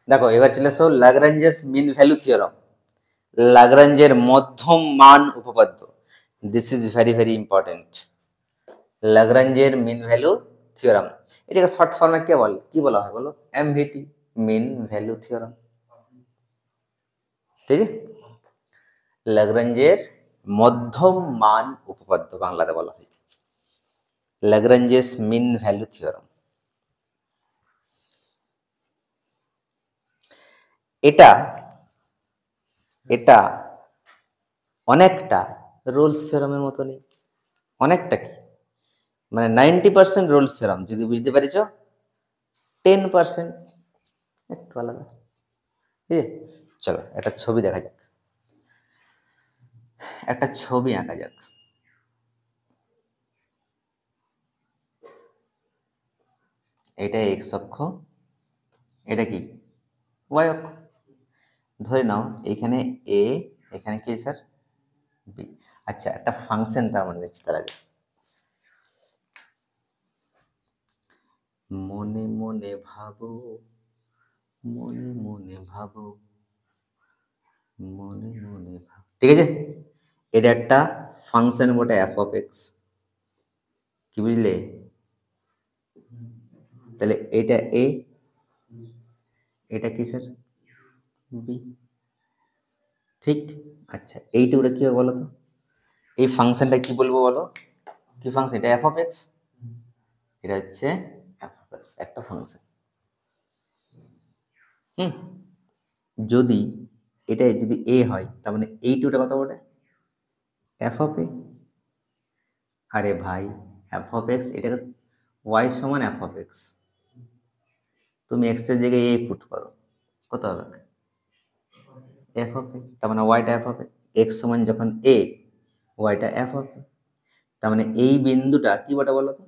দেখো এবার চলে আসো ল্যাগ্রাঞ্জেস মিন ভ্যালু থিওরাম। ল্যাগ্রাঞ্জের মধ্যম মান উপপাদ্য, this is very very important. ল্যাগ্রাঞ্জের মিন ভ্যালু থিওরাম, এটাকে শর্ট ফর্মে কি বলা হয় বলো? MVT, mean value theorem. ঠিক আছে, ল্যাগ্রাঞ্জের মধ্যম মান উপপাদ্য বাংলাতে বলা হয় ল্যাগ্রাঞ্জেস মিন ভ্যালু থিওরাম। এটা এটা অনেকটা রোলস থিওরামের মতনই, অনেকটা কি মানে 90% রোলস থিওরাম, যদি বুঝতে পেরেছ 10% একটু আলাদা। ঠিক আছে, চলো একটা ছবি দেখা যাক, একটা ছবি আঁকা যাক। এটা এক্স অক্ষ, এটা কি ওয়াই অক্ষ। ধরে নাও এখানে এ, এখানে কি স্যার বি। আচ্ছা একটা ফাংশন তার মানে দেখছি তার আগে। মনে মনে ভাবো, মনে মনে ভাবো, মনে মনে ভাবো, ঠিক আছে। এটা একটা ফাংশন বটে এফ অফ এক্স, কি বুঝলে? তাহলে এটা এ, এটা কি স্যার বি, ঠিক। আচ্ছা এইটুকুটা কি হবে বলো তো? এই ফাংশনটা কি বলবো বলো? কি ফাংশন? এটা এফ অফ এক্স, এটা হচ্ছে এফ অফ এক্স, একটা ফাংশন। যদি এটা যদি এ হয় তার মানে এইটুকুটা কত বটে? এফ অফ এ। আরে ভাই এফ অফ এক্স, এটা ওয়াই সমান এফ অফ এক্স, তুমি এক্স এর জায়গায় এ পুট করো, কত হবে? এফ অফ এ, তার মানে ওয়াইটা এফ অফ এ। এক্স সমান যখন এ, ওয়াইটা এফ অফ এ, তার মানে এই বিন্দুটা কি বটে বলো তো?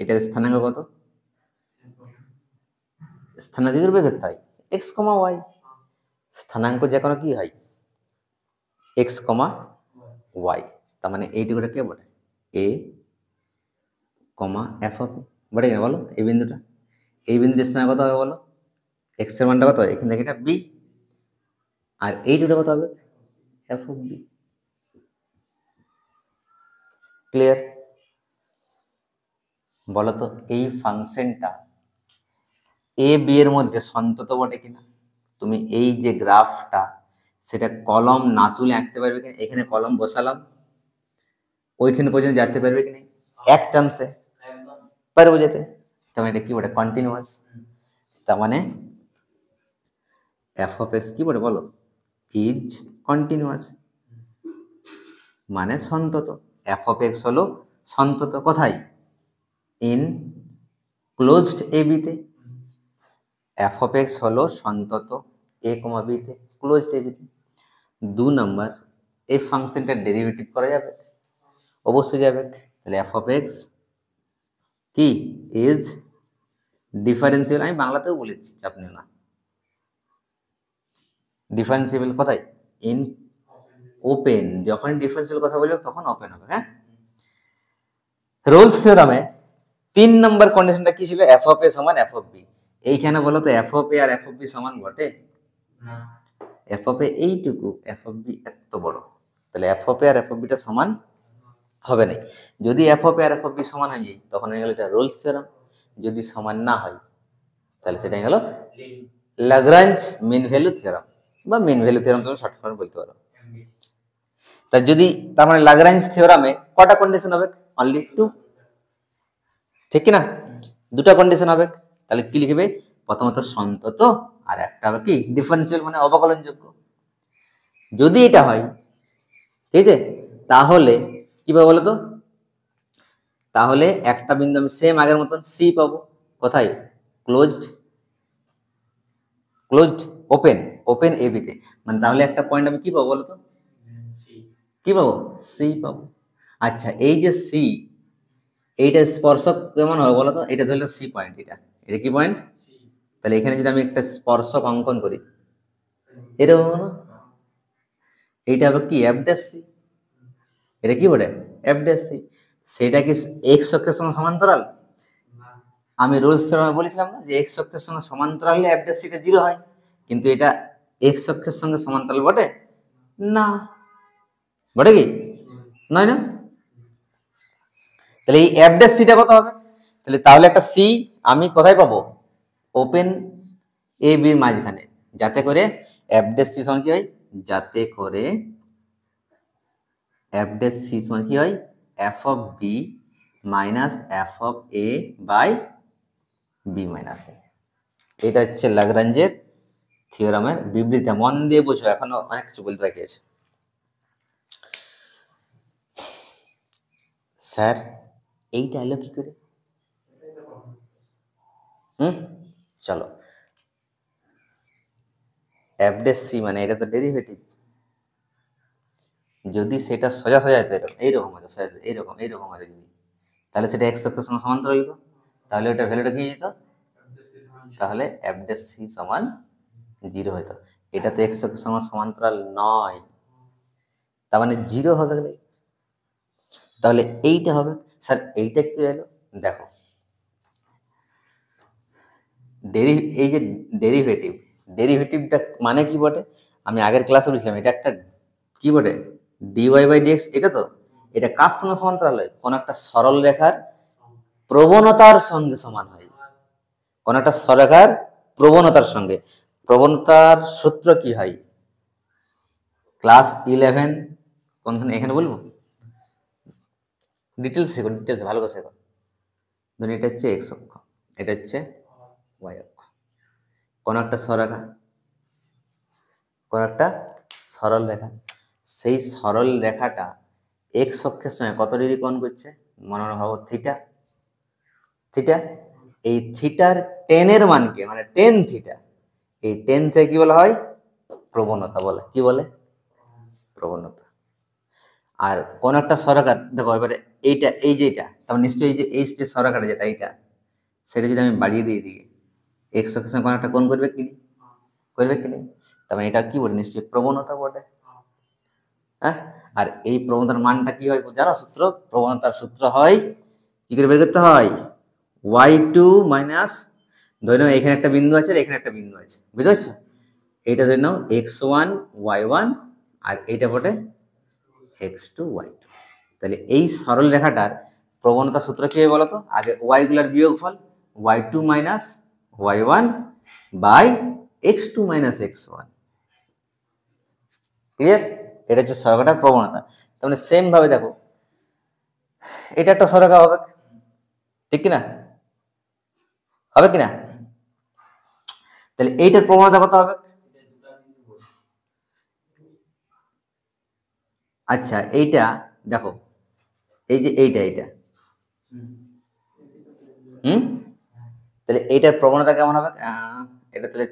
এটার স্থানাঙ্ক কত? স্থানাঙ্ক কি করবে করতে হয়? এক্স কমা ওয়াই। স্থানাঙ্ক যে কোনো কি হয়? এক্স কমা ওয়াই। তার মানে এইটুকুটা কে বটে? এ কমা এফ অফ এ বটে কিনা বলো? এই বিন্দুটা, এই বিন্দুর স্থানাঙ্ক কত হবে বলো? এক্স এর মানটা কত? এখান থেকে এটা বি, আর এইটুকুটা কত হবে? F of B. ক্লিয়ার? বলতো এই ফাংশনটা এ বি এর মধ্যে সন্তত বটে কিনা? তুমি এই যে গ্রাফটা, সেটা কলম না তুলে আঁকতে পারবে কিনা? এখানে কলম বসালাম, ওইখানে পর্যন্ত যেতে পারবে কিনা এক চান্সে? পারবো যেতে। তার মানে এটা কি বটে? কন্টিনিউয়াস। তার মানে এফ অফ এক্স কি বটে বলো? ইজ কন্টিনিউয়াস, মানে সন্তত। এফ অফ এক্স হলো সন্তত, কোথায়? ইন ক্লোজড এ বিতে। এফ অফ এক্স হলো সন্তত এ কমা বিতে, ক্লোজড এ বিতে। 2 নম্বর, এই ফাংশনটার ডেরিভেটিভ করা যাবে? অবশ্যই যাবে। তাহলে এফ অফ এক্স কি ইজ ডিফারেন্সিয়েবল। আমি বাংলাতেও বলেছি, চাপ নিও না। ডিফারেন্সিয়েবল কোথায়? In open. যখন ডিফারেন্সিয়েবল কথা বলবো তখন ওপেন হবে। হ্যাঁ, রোলস থিওরামে 3 নম্বর কন্ডিশনটা কি ছিল? এফ অফ এ সমান এফ অফ বি। এইখানে বলো তো এফ অফ এ আর এফ অফ বি সমান বটে? এফ অফ এ এইটুকু, এফ অফ বি এত বড়, তাহলে এফ অফ এ আর এফ অফ বিটা সমান হবে না। যদি এফ অফ এ আর এফ অফ বি সমান হয়ে যায় তখন হয়ে গেল এটা রোলস থিওরাম। যদি সমান না হয় তাহলে সেটা হয়ে গেল ল্যাগ্রাঞ্জ মিন ভ্যালু থিওরাম, বা মিন ভ্যালু থিওরাম তুমি শর্ট ফর্মে বলতে পারো। তা যদি তার মানে ল্যাগ্রাঞ্জ থিওরামে কটা কন্ডিশন হবে? অনলি 2, ঠিক কি না? 2টা কন্ডিশন হবে। তাহলে কি লিখবে? প্রথমত সন্তত, আর একটা হবে কি ডিফারেন্সিয়াল, মানে অবকলনযোগ্য। যদি এটা হয়, ঠিক আছে, তাহলে কি পাবো বলো তো? তাহলে একটা বিন্দু আমি সেম আগের মতন সি পাবো। কোথায়? ক্লোজড, ক্লোজড ওপেন, ওপেন এ বিতে। মানে তাহলে একটা পয়েন্ট আমি কি পাবো বলো তো? কি পাবো? সি পাবো। আচ্ছা এই যে সি, এইটা স্পর্শক কেমন হবে বলো তো? এটা ধরলে সি পয়েন্ট, এটা এটা কি পয়েন্ট? তাহলে এখানে যদি আমি একটা স্পর্শক অঙ্কন করি, এটা হবে না? এইটা হবে কি এফ ড্যাশ সি। এটা কি বলে? F dash C. সেটা কি এক্স অক্ষের সঙ্গে সমান্তরাল? আমি রোলস থিওরামে বলেছিলাম না যে এক্স অক্ষের সঙ্গে সমান্তরাল হলে এফ ড্যাশ সিটা 0 হয়। কিন্তু এটা এক্স অক্ষের সঙ্গে সমান্তরাল বটে না, বটে কি নয় না? তাহলে এই এফ ড্যাশ সিটা কত হবে? তাহলে একটা সি আমি কোথায় পাবো? ওপেন এ বির মাঝখানে, যাতে করে এফ ড্যাশ সি সমান কি হয়, যাতে করে এফ ড্যাশ সি সমান কি হয়, f of B minus F of A by b minus a. এটা হচ্ছে ল্যাগ্রাঞ্জের থিওরামের বিবৃতি। মন দিয়ে বুঝো, এখনো অনেক কিছু বলতে বাকি আছে। স্যার এইটা এলো কি করে? চলো, এফ ড্যাশ সি মানে এটা তো ডেরিভেটিভ, যদি সেটা সোজা সোজা যেত এইরকম হতো, এইরকম হতো যদি, তাহলে সেটা এক্স অক্ষের সঙ্গে সমান্তরাল হতো, তাহলে ওটার ভ্যালুটা কি যেত, তাহলে এফ ড্যাশ সি সমান 0 হতো। এটা তো এক্স অক্ষের সঙ্গে সমান্তরাল নয়, তার মানে 0 হবে। তাহলে এইটা হবে। স্যার এইটা কি এলো? দেখো, এই যে ডেরিভেটিভটা মানে কি বটে, আমি আগের ক্লাসে বলেছিলাম, এটা একটা কি বটে, ডিওয়াই বাই ডিএক্স। এটা তো এটা কার সঙ্গে সমান্তরাল হয়? কোন একটা সরল রেখার প্রবণতার সঙ্গে সমান হয়, কোন একটা সরলরেখার প্রবণতার সঙ্গে। প্রবণতার সূত্র কি হয়? ক্লাস 11 কোনখানে, এখানে বলবো, ডিটেলস শেখো, ডিটেলস ভালো করে শেখো। ধরুন এটা হচ্ছে এক্স অক্ষ, এটা হচ্ছে ওয়াই অক্ষ, কোন একটা সরলরেখা, কোন একটা সরল রেখা, সেই সরল রেখাটা এক্স অক্ষের সঙ্গে কত ডিগ্রি কোণ করছে? মনে মনে ভাবো থিটা। থিটা, এই থিটার টেনের মানকে মানে টেন থিটা, এই টেন থেকে কি বলা হয়? প্রবণতা বলে। কি বলে? প্রবণতা। আর কোন একটা সরলরেখা, দেখো এবারে এইটা, এই যে এটা, তার নিশ্চয়ই এই যে এই যে সরলরেখাটা যেটা এইটা, সেটা যদি আমি বাড়িয়ে দিই দিকে, এক্স অক্ষের সঙ্গে কোন একটা কোণ করবে কি, করবে কি? তার মানে এটা কি বলে? নিশ্চয়ই প্রবণতা বটে। হ্যাঁ, আর এই প্রবণতার মানটা কি হয় জানো? সূত্র, প্রবণতার সূত্র হয় কি করে বের করতে হয়? y2 মাইনাস, ধরে নাও এখানে একটা বিন্দু আছে আর এখানে একটা বিন্দু আছে, বুঝতে পারছো? এইটা ধরে নাও x1 y1 আর এইটা বটে x2 y2। তাহলে এই সরল রেখাটার প্রবণতা সূত্র কি হবে বলো তো? আগে y গুলার বিয়োগফল, y2 minus y1 by x2 minus x1। Clear? এটা হচ্ছে সরলরেখাটার প্রবণতা। তার মানে সেম ভাবে দেখো, এটা একটা সরলরেখা হবে, ঠিক কিনা? হবে কিনা? তাহলে এইটার প্রবণতা কত হবে? আচ্ছা এইটা দেখো, এই যে এইটা তাহলে এইটার প্রবণতা কেমন হবে? এটা তাহলে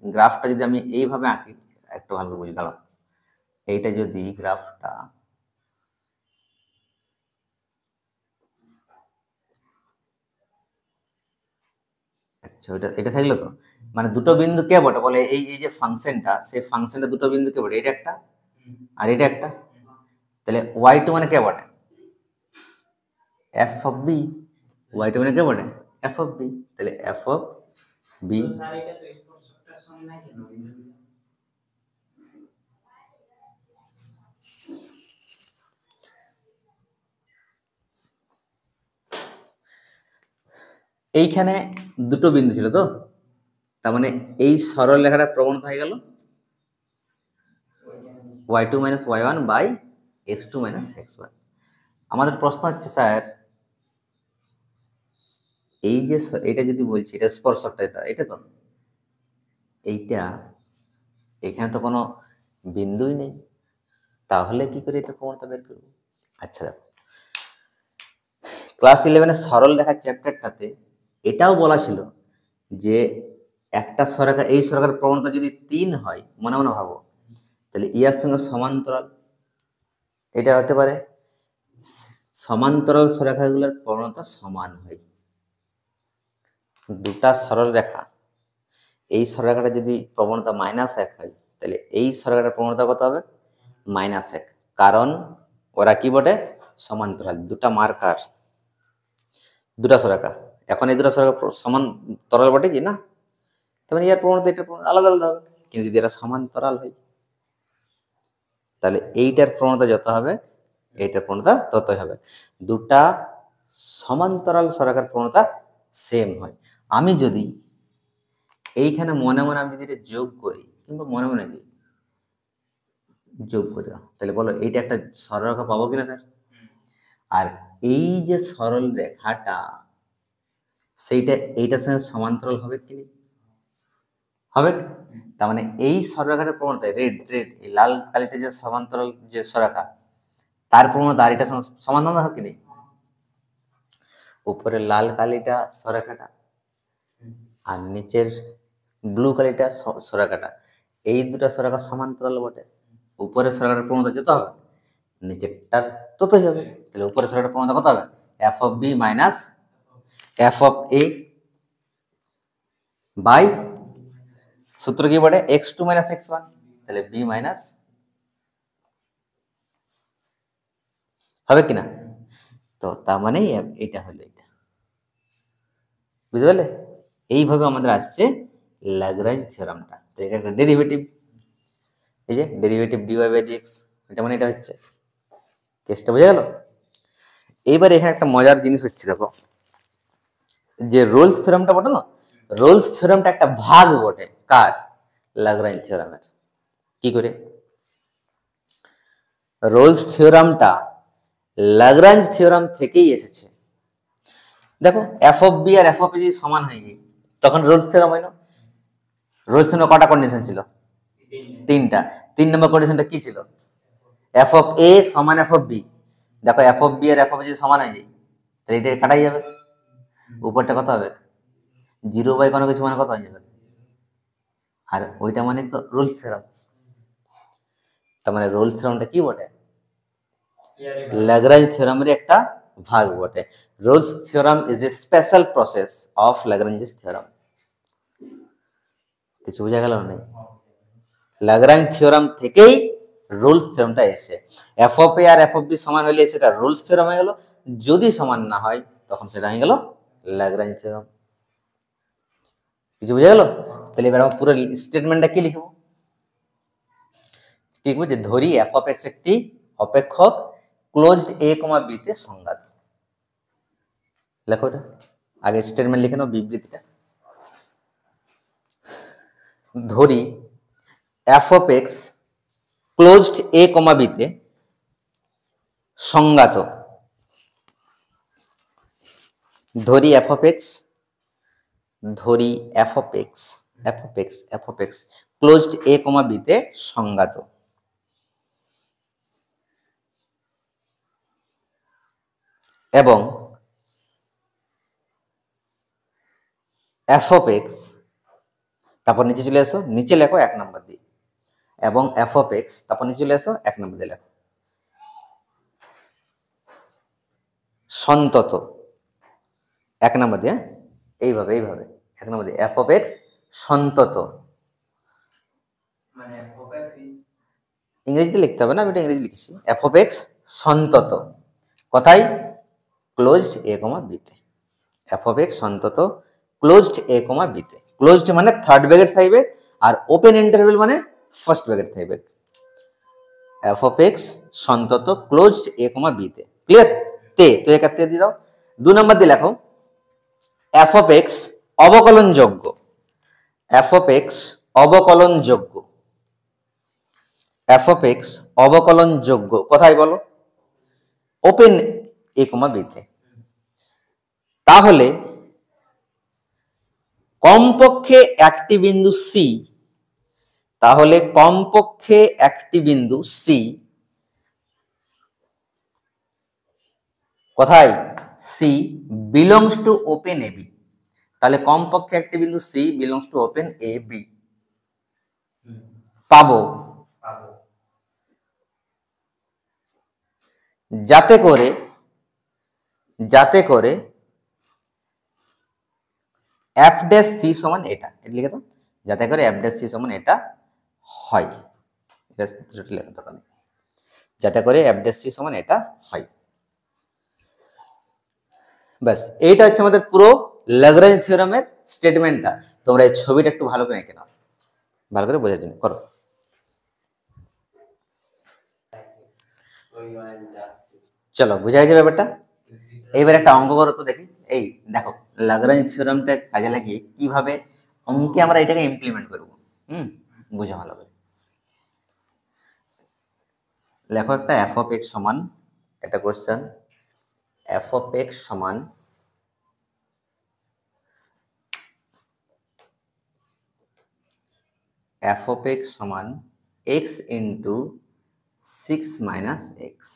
গ্রাফটা যদি আমি এইভাবে আঁকি, একটু ভালো করে বুঝি, দাঁড়াও। এইটা যদি গ্রাফটা, আচ্ছা ওইটা, এটা থাকলো তো, মানে দুটো বিন্দু কে বটে বলে, এই এই যে ফাংশনটা, সেই ফাংশনটা দুটো বিন্দু কে বটে, এটা একটা আর এটা একটা। তাহলে y2 মানে কে বটে? F of B. y2 মানে কে বটে? F of B. তাহলে এফ অফ বি, এইখানে দুটো বিন্দু ছিল তো, তার মানে এই সরল রেখাটা প্রবণতা হয়ে গেল y2 minus y1 by x2 minus x1। আমাদের প্রশ্ন হচ্ছে স্যার, এই যে এটা যদি বলছি এটা স্পর্শকটা, এটা তো এইটা, এখানে তো কোনো বিন্দুই নেই, তাহলে কি করে এটা প্রবণতা বের করবো? আচ্ছা দেখো, ক্লাস 11 সরল রেখা চ্যাপ্টারটাতে এটাও বলা ছিল যে একটা সরলরেখা, এই সরলরেখার প্রবণতা যদি 3 হয়, মনে মনে ভাবো, তাহলে ইয়ার সঙ্গে সমান্তরাল এটা হতে পারে, সমান্তরাল সরলরেখাগুলোর প্রবণতা সমান হয়। দুটা সরল রেখা, এই সরলরেখাটা যদি প্রবণতা -1 হয়, তাহলে এই সরলরেখাটার প্রবণতা কত হবে? -1, কারণ ওরা কি বটে? সমান্তরাল। দুটা মার্কার, দুটা সরলরেখা, এখন এই দুটা সরলরেখা সমান্তরাল বটে কি না? তার মানে ইয়ার প্রবণতা এটা আলাদা আলাদা হবে। কিন্তু যদি এটা সমান্তরাল হয় তাহলে এইটার প্রবণতা যত হবে এইটার প্রবণতা ততই হবে। দুটা সমান্তরাল সরকার প্রবণতা সেম হয়। আমি যদি এইখানে মনে মনে আমি যদি এটা যোগ করি কিংবা মনে মনে দিই যোগ করে দাও, তাহলে বলো এইটা একটা সরলরেখা পাবো কিনা স্যার? আর এই যে সরল রেখাটা সেইটা এইটার সঙ্গে সমান্তরাল হবে কি হবে? তার মানে এই সরলরেখাটার প্রবণতা রেড এই লাল কালিটা যে সমান্তরাল যে সরলরেখা তার প্রবণতা আর এটা সমান্তরাল হবে কি নেই? উপরের লাল কালিটা সরলরেখাটা আর নিচের ব্লু কালিটা সরলরেখাটা, এই দুটা সরলরেখা সমান্তরাল বটে। উপরের সরলরেখার প্রবণতা যত হবে নিচেরটার ততই হবে। তাহলে উপরের সরলরেখার প্রবণতা কত হবে? F of B minus F of A by সূত্র কি বটে x2 মাইনাস x1, তাহলে b মাইনাস হবে কিনা? তো তার মানে এটা হলো এটা, বুঝতে পারলে? এইভাবে আমাদের আসছে ল্যাগ্রাঞ্জ থিওরামটা। তো এটা একটা ডেরিভেটিভ, এই যে ডেরিভেটিভ dy বাই dx, এটা মানে এটা হচ্ছে কেসটা, বুঝে গেল? এইবার এখানে একটা মজার জিনিস হচ্ছে, দেখো যে রোলস থিওরামটা বটে না, রোলস থিওরামটা একটা ভাগ বটে কার? ল্যাগ্রাঞ্জ থিওরামের। কি করে? রোলস থিওরামটা ল্যাগ্রাঞ্জ থিওরাম থেকেই এসেছে। দেখো এফ অফ বি আর এফ অফ এ যদি সমান হয়ে যায় তখন রোলস থিওরাম হয় না? রোলস থিওরামে কটা কন্ডিশন ছিল? তিনটা। 3 নম্বর কন্ডিশনটা কি ছিল? এফ অফ এ সমান এফ অফ বি। দেখো এফ অফ বি আর এফ অফ এ যদি সমান হয়ে যায় তাহলে এটা কাটাই যাবে, উপরটা কত হবে? 0 বাই কোনো কিছু মানে কত হয়ে যাবে, আর ওইটা মানে তো রোলস থিওরাম। তার মানে রোলস থিওরামটা কি বটে? ল্যাগ্রাঞ্জ থিওরামের একটা ভাগ বটে। Rolle's theorem is a special process of Lagrange's theorem. কিছু বোঝা গেল না? ল্যাগ্রাঞ্জ থিওরাম থেকেই রোলস থিওরামটা এসে, এফ অফ এ আর এফ অফ বি সমান হলে সেটা রোলস থিওরাম হয়ে গেল, যদি সমান না হয় তখন সেটা হয়ে গেল ল্যাগ্রাঞ্জ থিওরাম। কিছু বোঝা গেল? তাহলে এবার আমরা পুরো স্টেটমেন্টটা কি লিখবো? কি লিখবো? যে ধরি এফ অফ এক্স একটি অপেক্ষক ক্লোজড এ কমা বি তে সংজ্ঞাত। লেখো এটা, আগে স্টেটমেন্ট লিখে নাও, বিবৃতিটা। ধরি f of x closed a comma b তে সংজ্ঞাত। ধরি এফ অফ এক্স, ধরি f of x, f of x, f of x closed a comma b তে সংজ্ঞাত, এবং এফ অফ এক্স, তারপর নিচে চলে আসো, নিচে লেখো 1 নম্বর দিয়ে, এবং এফ অফ এক্স, তারপর নিচে চলে আসো 1 নম্বর দিয়ে লেখো সন্তত 1 নম্বর দিয়ে, এইভাবে 1 নম্বর দিয়ে এফ অফ এক্স সন্তত, মানে ইংরেজিতে লিখতে হবে না, আমি এটা ইংরেজি লিখছি, এফ অফ এক্স সন্তত কোথায়? ক্লোজড এ কমা বি তে। এফ অফ এক্স সন্তত ক্লোজড এ কমা বি তে। ক্লোজড মানে থার্ড ব্র্যাকেট থাকবে আর ওপেন ইন্টারভেল মানে ফার্স্ট ব্র্যাকেট থাকবে। এফ অফ এক্স সন্তত ক্লোজড এ কমা বি তে। ক্লিয়ার? তে তো একা তে দিয়ে দাও। 2 নম্বর দিয়ে লেখো এফ অফ এক্স অবকলনযোগ্য। এফ অফ এক্স অবকলনযোগ্য। এফ অফ এক্স অবকলনযোগ্য কোথায় বলো? ওপেন এ কমা বি তে। তাহলে কমপক্ষে একটি বিন্দু সি, তাহলে কমপক্ষে একটি বিন্দু সি কোথায়? C belongs to open a b. তাহলে কমপক্ষে একটি বিন্দু c belongs to open a b পাবো, যাতে করে এফ ড্যাশ সি সমান এটা, এটা লিখে দাও, যাতে করে এফ ড্যাশ সি সমান এটা হয়, এটা লেখা দরকার নেই, যাতে করে এফ ড্যাশ সি সমান এটা হয়। ব্যাস, এইটা হচ্ছে আমাদের পুরো ল্যাগ্রাঞ্জ থিওরামের স্টেটমেন্টটা। তোমরা এই ছবিটা একটু ভালো করে এঁকে নাও। ভালো করে বোঝার জন্য করো। চলো বুঝা গেছে ব্যাপারটা। এইবার একটা অঙ্ক করো তো দেখি। এই দেখো লাগরাঞ্জ থিওরামটা কাজে লাগিয়ে কিভাবে অঙ্কে আমরা এটাকে ইমপ্লিমেন্ট করবো। বুঝো ভালো করে। লেখো একটা এফ অফ এক্স সমান, একটা কোশ্চেন, এফ অফ এক্স সমান এফ অফ এক্স সমান এক্স ইন্টু 6 মাইনাস এক্স।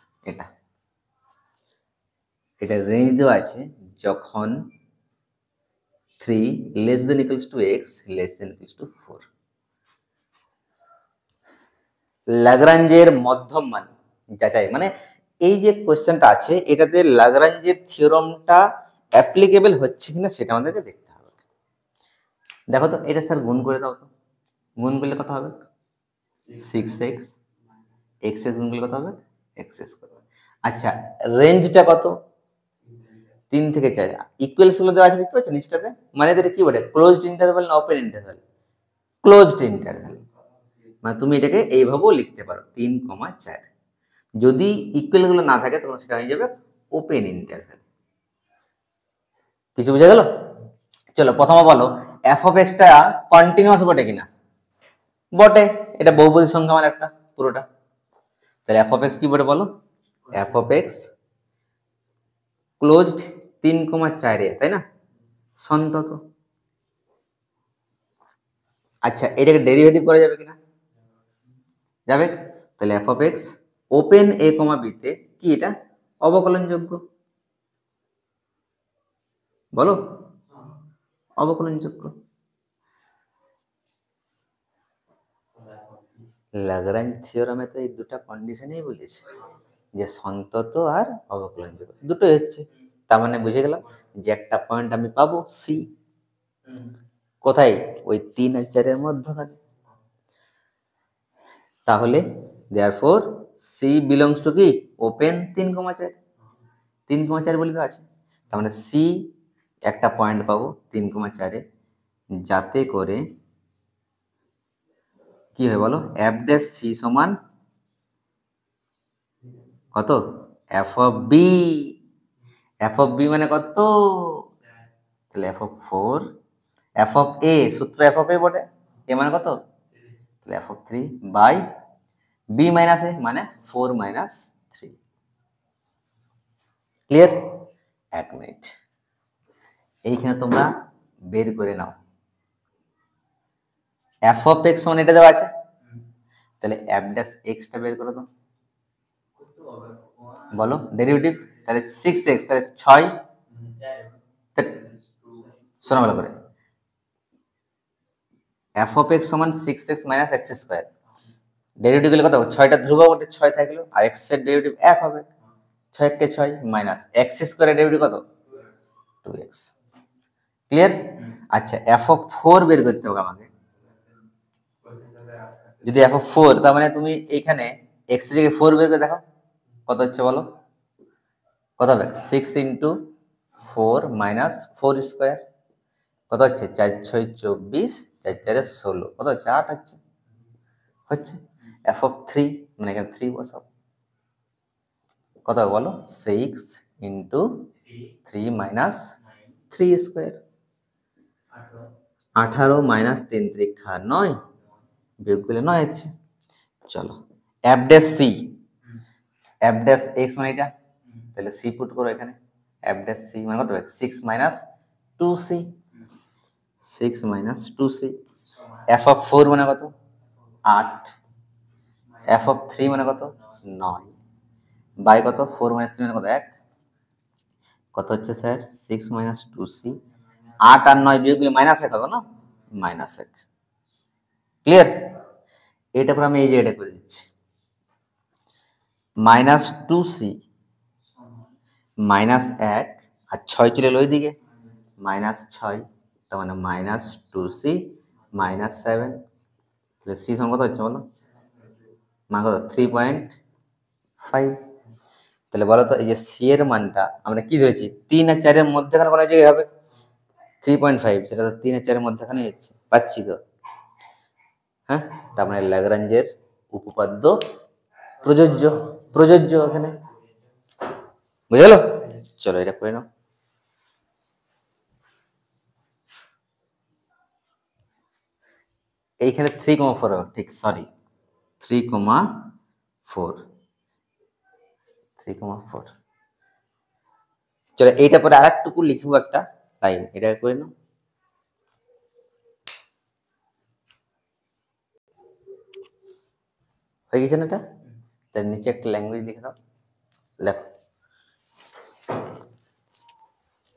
এটা রেঞ্জ দেওয়া আছে যখন 3 less than equals to x less than equals to 4। লাগরাঞ্জের মধ্যম মান যাচাই, মানে এই যে কোশ্চেনটা আছে এটাতে লাগরাঞ্জের থিওরামটা অ্যাপ্লিকেবল হচ্ছে কিনা সেটা আমাদেরকে দেখতে হবে। দেখো তো এটা স্যার গুণ করে দাও তো। গুণ করলে কত হবে? 6x, এক্স গুণ করলে কত হবে? X square. আচ্ছা রেঞ্জটা কত? 3 থেকে 4। ইকুয়ালস গুলো দেওয়া আছে দেখতে পাচ্ছ নিচটাতে, মানে এটা কি বলে ক্লোজড ইন্টারভ্যাল না ওপেন ইন্টারভ্যাল? Closed interval. মানে তুমি এটাকে এইভাবেও লিখতে পারো 3,4। যদি ইকুয়াল গুলো না থাকে তখন সেটা হয়ে যাবে ওপেন ইন্টারভ্যাল। কিছু বুঝা গেল? চলো প্রথমে বলো এফ অফ এক্সটা কন্টিনিউয়াস বটে কিনা? বটে, এটা বহুপদী সংখ্যা মানে একটা পুরোটা। তাহলে এফ অফ এক্স কি বটে বলো? এফ অফ এক্স ক্লোজড 3,4 তাই না? সন্তত। আচ্ছা এটাকে ডেরিভেটিভ করা যাবে কিনা? যাবে। তাহলে এফ অফ এক্স ওপেন এ কমা বিতে কি এটা অবকলনযোগ্য? বলো অবকলনযোগ্য। লাগরাঞ্জ থিওরামে তো এই দুটো কন্ডিশনই বলেছে যে সন্তত আর অবকলনযোগ্য দুটোই হচ্ছে। তার মানে বুঝে গেলাম যে একটা পয়েন্ট আমি পাবো সি, কোথায়? ওই 3 আর 4 মধ্যখানে। তাহলে দেয়ারফর সি বিলংস টু কি ওপেন 3,4। 3,4 বলে তো আছে, তার মানে সি একটা পয়েন্ট পাবো 3,4 যাতে করে কি হয় বলো? এফ ড্যাশ সি সমান কত? F of b. F of b মানে কত? তাহলে F of 4। F of a সূত্র এফ অফ এ বটে, এ মানে কত? তাহলে F of 3 by b minus a মানে 4 মাইনাস 3। ক্লিয়ার? 1 মিনিট এইখানে তোমরা বের করে নাও এফ অফ এক্স সমান এটা দেওয়া আছে, তাহলে এফ ড্যাশ এক্সটা বের করো তো। বলো ডেরিভেটিভ। তাহলে 6x, তাহলে 6, শোনো ভালো করে। এফ অফ এক্স সমান 6x minus x square. Derivative গুলো কত? 6টা ধ্রুবক ওটা 6 থাকলো, আর x এর ডেরিভেটিভ 1 হবে। 6 কে 6 মাইনাস এক্স স্কোয়ারের ডেরিভেটিভ কত? 2x। ক্লিয়ার? আচ্ছা এফ অফ 4 বের করতে হবে আমাকে। যদি এফ অফ 4, তার মানে তুমি এইখানে x এর জায়গায় 4 বের করে দেখো কত হচ্ছে বলো? কত হবে? 6 ইন্টু 4 মাইনাস 4 স্কোয়ার কত হচ্ছে? 4 6 24, 4 4 16, কত হচ্ছে? 8 হচ্ছে। হচ্ছে এফ অফ 3 মানে এখানে 3 বসাও, কত হবে বলো? 6 ইন্টু 3 মাইনাস 3 স্কোয়ার 18 মাইনাস 3 3 9, বিয়োগ করলে 9 হচ্ছে। চলো f dash c, f dash x মানে এটা, তাহলে সি পুট করো এখানে। এফ ড্যাশ সি মানে কত হবে? 6 minus 2c, 6 minus 2c। F of 4 মানে কত? 8। এফ অফ 3 মানে কত? 9 বাই কত? 4 মাইনাস 3 মানে কত? 1। কত হচ্ছে স্যার? 6 minus 2c। 8 আর 9 বিয়োগ করলে মাইনাস 1 হবে না? মাইনাস 1। ক্লিয়ার? এটা পর আমি এই জায়গাটা করে দিচ্ছি। মাইনাস 2c মাইনাস 1 আর 6 চলে এলো ওইদিকে, মাইনাস 6, তার মানে মাইনাস 2c মাইনাস 7। তাহলে সি সমান কত হচ্ছে বলো? মান কত? 3.5। তাহলে বলো তো এই যে সি এর মানটা আমরা কি ধরেছি? 3 আর 4 এর মধ্যখানে কোনো জায়গায় হবে 3.5, সেটা তো 3 আর 4 এর মধ্যখানে হচ্ছে, পাচ্ছি তো। হ্যাঁ, তার মানে ল্যাগ্রাঞ্জের উপপাদ্য প্রযোজ্য, প্রযোজ্য এখানে, বুঝে গেল? চলো এটা করে নাও। এইখানে 3,4 হবে, ঠিক, সরি, 3,4, 3,4। চলো এইটা পরে আর একটুকু লিখবো একটা লাইন, এটা করে নাও। হয়ে গেছে না এটা? তার নিচে একটা ল্যাঙ্গুয়েজ লিখে দাও, লেখো,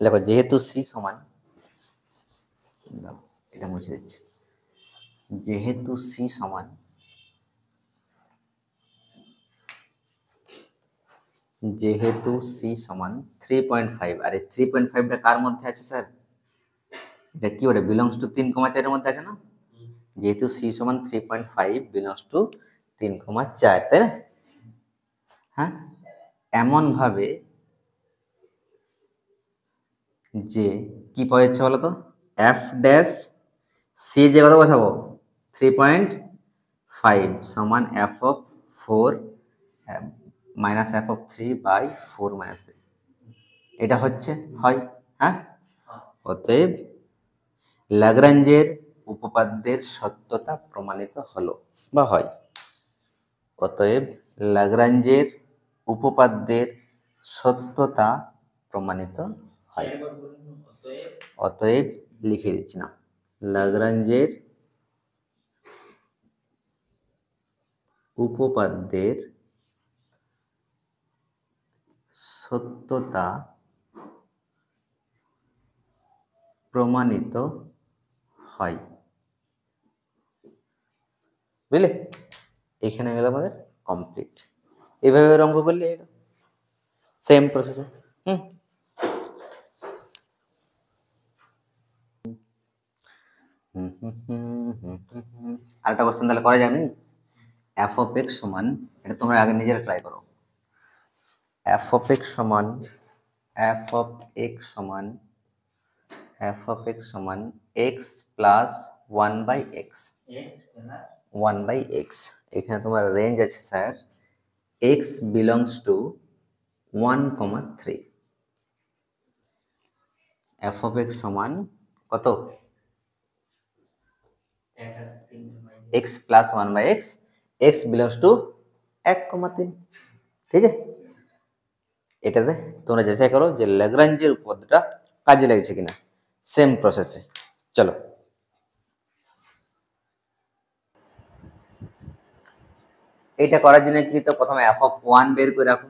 লেখো যেহেতু সি সমান, দাও, এটা মুছে দিচ্ছি, যেহেতু সি সমান, যেহেতু সি সমান 3.5, আর এই 3.5টা কার মধ্যে আছে স্যার? এটা কি বলে, বিলংস টু 3,4 মধ্যে আছে না? যেহেতু সি সমান 3.5 বিলংস টু 3,4, তাই না? হ্যাঁ, এমন ভাবে যে কি পাওয়া যাচ্ছে বলো তো, এফ ড্যাশ সি যে কত বসাবো, 3.5 সমান f of 4 minus F of 3/4 minus 3, এটা হচ্ছে, হয়, হ্যাঁ। অতএব ল্যাগ্রাঞ্জের উপপাদ্যের সত্যতা প্রমাণিত হলো বা হয়। অতএব ল্যাগ্রাঞ্জের উপপাদ্যের সত্যতা প্রমাণিত হয়। অতএব লিখে দিচ্ছি না, ল্যাগ্রাঞ্জের উপপাদ্যের সত্যতা প্রমাণিত হয়, বুঝলে? এখানে গেল আমাদের কমপ্লিট। এইভাবে অঙ্ক করলে সেম প্রসেসে। আরেকটা কোশ্চেন তাহলে করা যায় নাকি? এফ অফ এক্স সমান, এটা তোমরা আগে নিজেরা ট্রাই করো, এফ অফ এক্স সমান, এফ অফ এক্স সমান, এফ অফ এক্স সমান এক্স প্লাস 1/x, 1/x। এখানে তোমার রেঞ্জ আছে sir x belongs to 1,3, F of x সমান কত, x plus 1/x, x belongs to 1,3, ঠিক আছে? এটাতে তোমরা যাচাই করো যে ল্যাগ্রাঞ্জের উপপাদ্যটা কাজে লাগছে কিনা, সেম প্রসেসে। চলো এটা করার জন্য কি, তো প্রথমে এফ অফ 1 বের করে রাখো।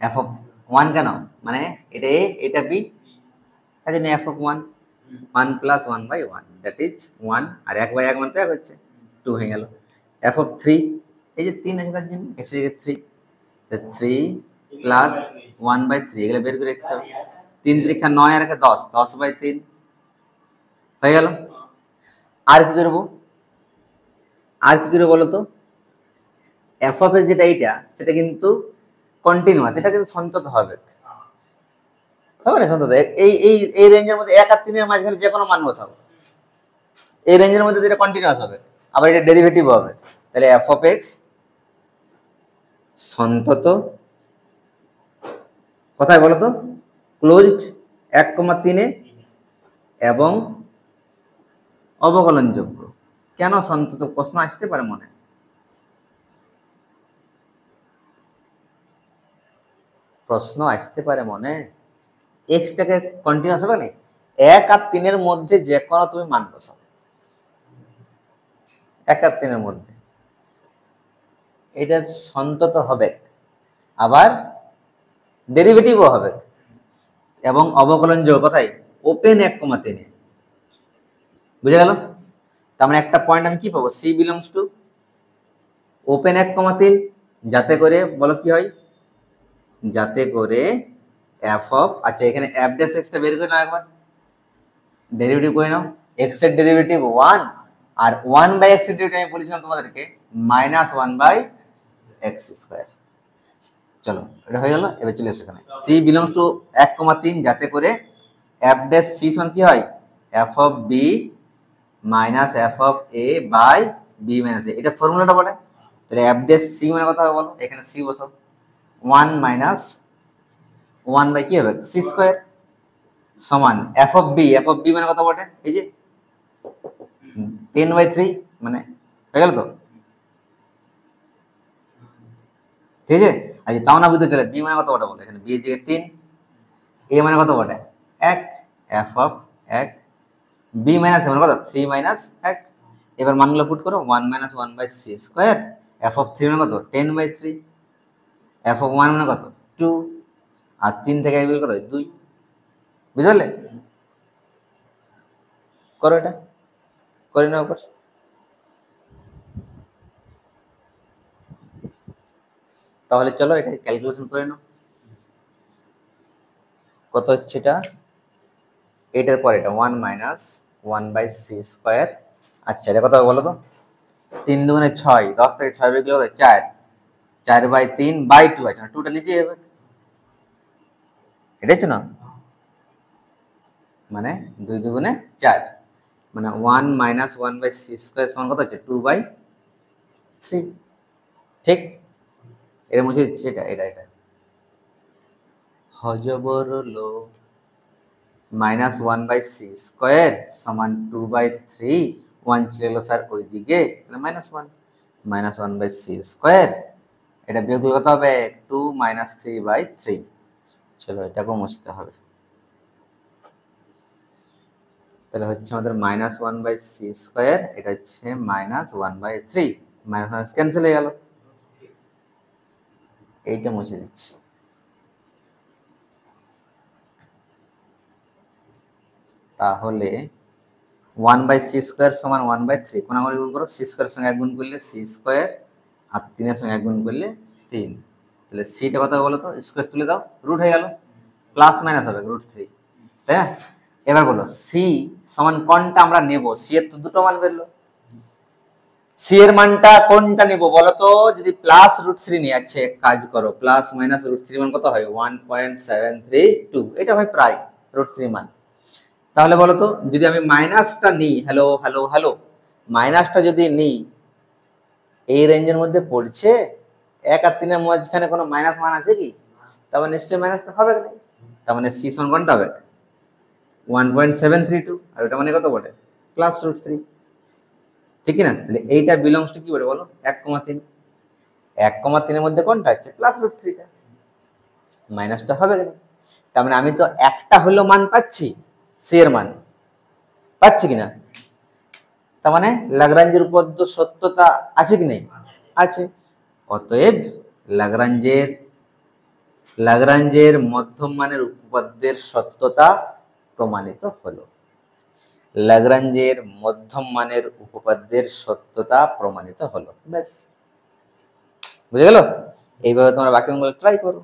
এফ অফ 1 কেন, মানে এটা এ এটা বি, তাই জন্য F of 1, 1 plus 1/1, that is 1, আর 1/1 মানে তো 1 হচ্ছে, 2 হয়ে গেল। এফ অফ 3, এই যে 3 আছে তার জন্য এক্স এর 3, 3 প্লাস 1/3, এগুলো বের করে রাখতে হবে। 3 3 9 আর 10, 10/3 হয়ে গেল। আর কি করবো, আর কি করে বলো তো, এফ অফ এস যেটা এইটা, সেটা কিন্তু কন্টিনিউয়াস, এটা কিন্তু সন্তত হবে, হবে না সন্তত? এই এই এই রেঞ্জের মধ্যে 1 আর 3 এর মাঝখানে যে কোনো মান বসাবো, এই রেঞ্জের মধ্যে যেটা কন্টিনিউয়াস হবে, আবার এটা ডেরিভেটিভ হবে, তাহলে এফ অফ এক্স সন্তত, কোথায় বলো তো, ক্লোজড 1,3 এবং অবকলনযোগ্য। কেন সন্তত, প্রশ্ন আসতে পারে মনে, প্রশ্ন আসতে পারে মনে, এক্সটাকে কন্টিনিউয়াস হবে না, 1 আর 3 এর মধ্যে যে কোনো তুমি মান বসাও, 1 আর 3 এর মধ্যে, এটা সন্তত হবে, আবার ডেরিভেটিভও হবে, এবং অবকলনযোগ্য, কোথায়, ওপেন 1,3, বুঝে গেল? তার মানে একটা পয়েন্ট আমি কি পাবো, সি বিলংস টু ওপেন 1,3, যাতে করে বলো কি হয়, যাতে করে এফ অফ, আচ্ছা এখানে এফ ড্যাশ এক্সটা বের করে নাও একবার, ডেরিভেটিভ করে নাও, এক্স এর ডেরিভেটিভ 1, আর 1/x এর ডেরিভেটিভ আমি বলেছিলাম তোমাদেরকে -1/x²। চলো এটা হয়ে গেল। এবার চলে এসো এখানে সি বিলংস টু 1,3, যাতে করে এফ ড্যাশ সি সমান কি হয়, f of B minus F of A by b minus a, এটা ফর্মুলাটা বলে। তাহলে এফ ড্যাশ সি মানে কথা হবে বলো, এখানে সি বসাও, 1 মাইনাস 1 বাই কি হবে সি স্কোয়ার সমান এফ অফ বি মানে কত বটে, এই যে 10/3 মানে হয়ে গেল তো, ঠিক আছে। আচ্ছা তাও না বুঝতে গেলে বি মানে কত বটে বলো, এখানে বি এর জায়গায় 3, এ মানে কত বটে 1, এফ অফ 1, বি মাইনাস মানে কত 3 মাইনাস 1, এবার মানগুলো পুট করো, 1 minus 1 by c square, f of 3 মানে কত 10/3, এফ অফ 1 মানে কত 2, আর 3 থেকে বের কত 2, বুঝলে? করো এটা, করে নাও পর। তাহলে চলো এটা ক্যালকুলেশন করে নাও, কত হচ্ছে এটা, এটার পর এটা 1 মাইনাস 1 বাই সি স্কোয়ার। আচ্ছা এটা কত হবে বলো তো, 3 দুগুণে 6, 10 থেকে 6 বের করলে 4, 4/3/2 আছে, টুটা নিচে হবে, এটা হচ্ছে না, মানে 2 দুগুণে 4, মানে 1 মাইনাস 1 বাই সি স্কোয়ার সমান কত হচ্ছে 2/3, ঠিক। এটা মুছে দিচ্ছি, এটা এটা এটা হজবর লো মাইনাস 1 বাই সি স্কোয়ার সমান 2/3, 1 চলে গেলো স্যার ওই দিকে, তাহলে -1, -1 বাই সি স্কোয়ার, এটা বিয়োগ করলে কত হবে 2 মাইনাস 3/3, চলো এটাকেও মুছতে হবে। তাহলে হচ্ছে আমাদের -1 বাই সি স্কোয়ার, এটা হচ্ছে -1/3, মাইনাস ক্যান্সেল হয়ে গেল, এইটা মুছে দিচ্ছি। তাহলে 1 বাই সি স্কোয়ার সমান 1/3, কোনাগুনি গুণ করো, সি স্কোয়ার সঙ্গে 1 গুণ করলে সি স্কোয়ার, আর 3 এর সঙ্গে 1 গুণ করলে 3, তাহলে সিটা কত হবে বলো তো, স্কোয়ার তুলে দাও, রুট হয়ে গেল, প্লাস মাইনাস হবে √3, তাই না? এবার বলো সি সমান কোনটা আমরা নেব, সি এর তো দুটো মান বেরলো, সি এর মানটা কোনটা নেব বলো তো, যদি প্লাস √3 নিয়ে, আছে কাজ করো, প্লাস মাইনাস √3 মান কত হয় 1.732, এটা হয় প্রায় √3 মান। তাহলে বলো তো যদি আমি মাইনাসটা নিই, হ্যালো হ্যালো হ্যালো, মাইনাসটা যদি নিই এই রেঞ্জের মধ্যে পড়ছে, 1 আর 3 এর মাঝখানে কোনো মাইনাস মান আছে কি, তার মানে নিশ্চয়ই মাইনাসটা হবে না, তার মানে সি সমান কোনটা হবে 1.732, আর ওটা মানে কত বটে প্লাস √3, ঠিক না? তাহলে এইটা বিলংস টু কি বলে বলো 1,3, 1,3 এর মধ্যে কোনটা আছে প্লাস √3টা, মাইনাসটা হবে কেন, তার মানে আমি তো একটা হলো মান পাচ্ছি, সি এর মান পাচ্ছি কিনা, তার মানে লাগরাঞ্জের উপপাদ্য সত্যতা আছে কি নেই, আছে। অতএব লাগরাঞ্জের মধ্যম মানের উপপাদ্যের সত্যতা প্রমাণিত হলো, লাগরাঞ্জের মধ্যম মানের উপপাদ্যের সত্যতা প্রমাণিত হলো, ব্যাস বুঝে গেল। এইভাবে তোমরা বাকি অঙ্কগুলো ট্রাই করো।